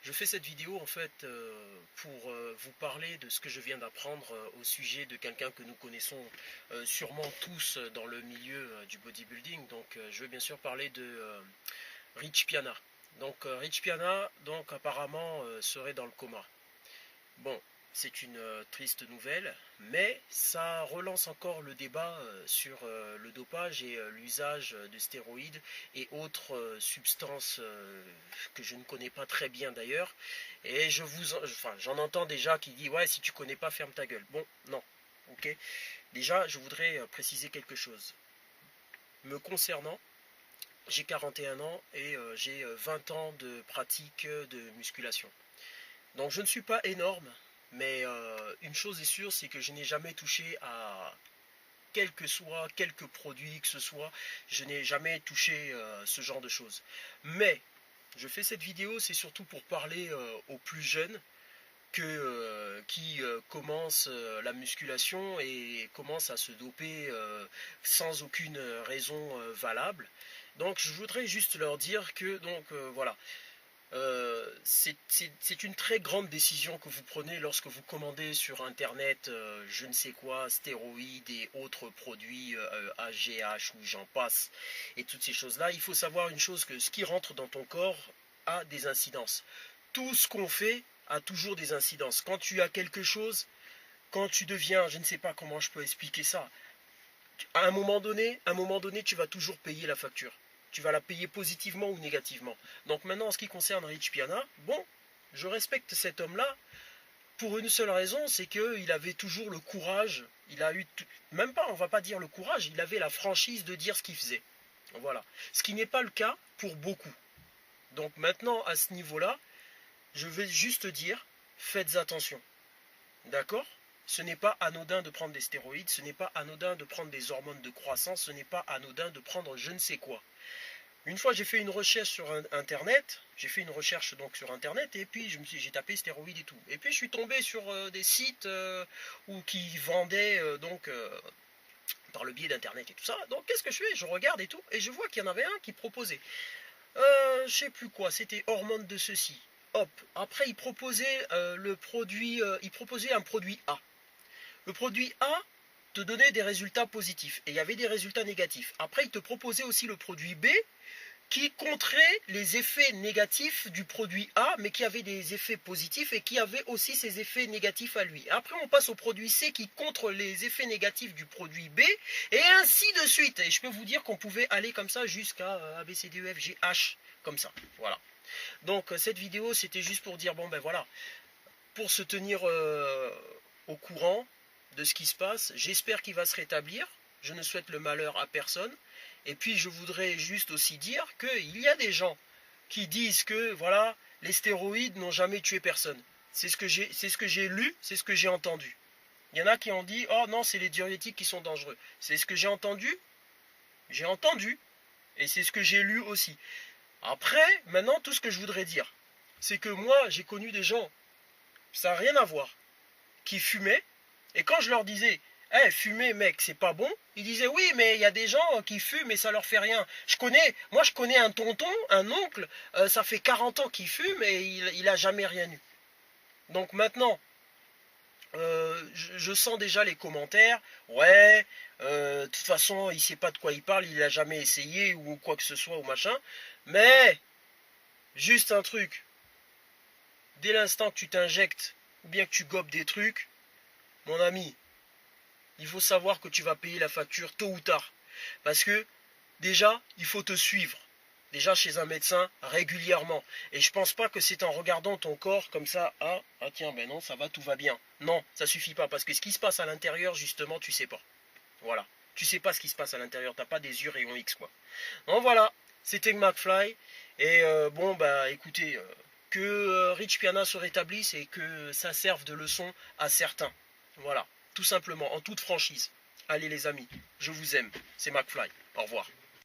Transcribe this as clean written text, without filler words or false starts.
Je fais cette vidéo en fait pour vous parler de ce que je viens d'apprendre au sujet de quelqu'un que nous connaissons sûrement tous dans le milieu du bodybuilding. Donc je veux bien sûr parler de Rich Piana. Donc Rich Piana donc apparemment serait dans le coma. Bon, c'est une triste nouvelle, mais ça relance encore le débat sur le dopage et l'usage de stéroïdes et autres substances que je ne connais pas très bien d'ailleurs. Et j'en entends déjà qui disent ouais, si tu connais pas, ferme ta gueule. Bon, non, ok. Déjà, je voudrais préciser quelque chose. Me concernant, j'ai 41 ans et j'ai 20 ans de pratique de musculation. Donc je ne suis pas énorme, mais une chose est sûre, c'est que je n'ai jamais touché à quelques produits que ce soit, je n'ai jamais touché ce genre de choses. Mais je fais cette vidéo, c'est surtout pour parler aux plus jeunes qui commencent la musculation et commencent à se doper sans aucune raison valable. Donc je voudrais juste leur dire que voilà. C'est une très grande décision que vous prenez lorsque vous commandez sur internet je ne sais quoi, stéroïdes et autres produits AGH ou j'en passe et toutes ces choses-là. Il faut savoir une chose, que ce qui rentre dans ton corps a des incidences. Tout ce qu'on fait a toujours des incidences. Quand tu as quelque chose, quand tu deviens, je ne sais pas comment je peux expliquer ça, à un moment donné, tu vas toujours payer la facture. Tu vas la payer positivement ou négativement. Donc maintenant, en ce qui concerne Rich Piana, bon, je respecte cet homme-là pour une seule raison, c'est qu'il avait toujours le courage, il a eu, même pas, on va pas dire le courage, il avait la franchise de dire ce qu'il faisait. Voilà. Ce qui n'est pas le cas pour beaucoup. Donc maintenant, à ce niveau-là, je vais juste dire, faites attention. D'accord ? Ce n'est pas anodin de prendre des stéroïdes, ce n'est pas anodin de prendre des hormones de croissance, ce n'est pas anodin de prendre je ne sais quoi. Une fois j'ai fait une recherche sur internet, et puis j'ai tapé stéroïdes et tout. Et puis je suis tombé sur des sites qui vendaient par le biais d'internet et tout ça. Donc qu'est-ce que je fais? Je regarde et tout, et je vois qu'il y en avait un qui proposait. Je sais plus quoi, c'était hormones de ceci. Hop, après il proposait il proposait un produit A. Le produit A te donnait des résultats positifs et il y avait des résultats négatifs. Après, il te proposait aussi le produit B qui contrait les effets négatifs du produit A, mais qui avait des effets positifs et qui avait aussi ses effets négatifs à lui. Après, on passe au produit C qui contre les effets négatifs du produit B, et ainsi de suite. Et je peux vous dire qu'on pouvait aller comme ça jusqu'à A, B, C, D, E, F, G, H, comme ça. Voilà. Donc, cette vidéo, c'était juste pour dire, bon ben voilà, pour se tenir au courant de ce qui se passe. J'espère qu'il va se rétablir. Je ne souhaite le malheur à personne. Et puis je voudrais juste aussi dire qu'il y a des gens qui disent que voilà, les stéroïdes n'ont jamais tué personne. C'est ce que j'ai lu, c'est ce que j'ai entendu. Il y en a qui ont dit oh non, c'est les diurétiques qui sont dangereux. C'est ce que j'ai entendu. J'ai entendu. Et c'est ce que j'ai lu aussi. Après, maintenant, tout ce que je voudrais dire, c'est que moi, j'ai connu des gens, ça n'a rien à voir, qui fumaient. Et quand je leur disais, hey, fumer mec, c'est pas bon, ils disaient oui, mais il y a des gens qui fument et ça leur fait rien. Je connais un tonton, un oncle, ça fait 40 ans qu'il fume et il a jamais rien eu. Donc maintenant, je sens déjà les commentaires, ouais, de toute façon, il sait pas de quoi il parle, il a jamais essayé ou quoi que ce soit ou machin. Mais, juste un truc, dès l'instant que tu t'injectes ou bien que tu gobes des trucs, mon ami, il faut savoir que tu vas payer la facture tôt ou tard. Parce que, déjà, il faut te suivre. Déjà chez un médecin, régulièrement. Et je pense pas que c'est en regardant ton corps comme ça, ah tiens, ben non, ça va, tout va bien. Non, ça suffit pas. Parce que ce qui se passe à l'intérieur, justement, tu sais pas. Voilà. Tu sais pas ce qui se passe à l'intérieur. T'as pas des yeux rayons X, quoi. Donc voilà, c'était McFly. Et bon, bah écoutez, que Rich Piana se rétablisse et que ça serve de leçon à certains. Voilà, tout simplement, en toute franchise. Allez les amis, je vous aime, c'est McFly, au revoir.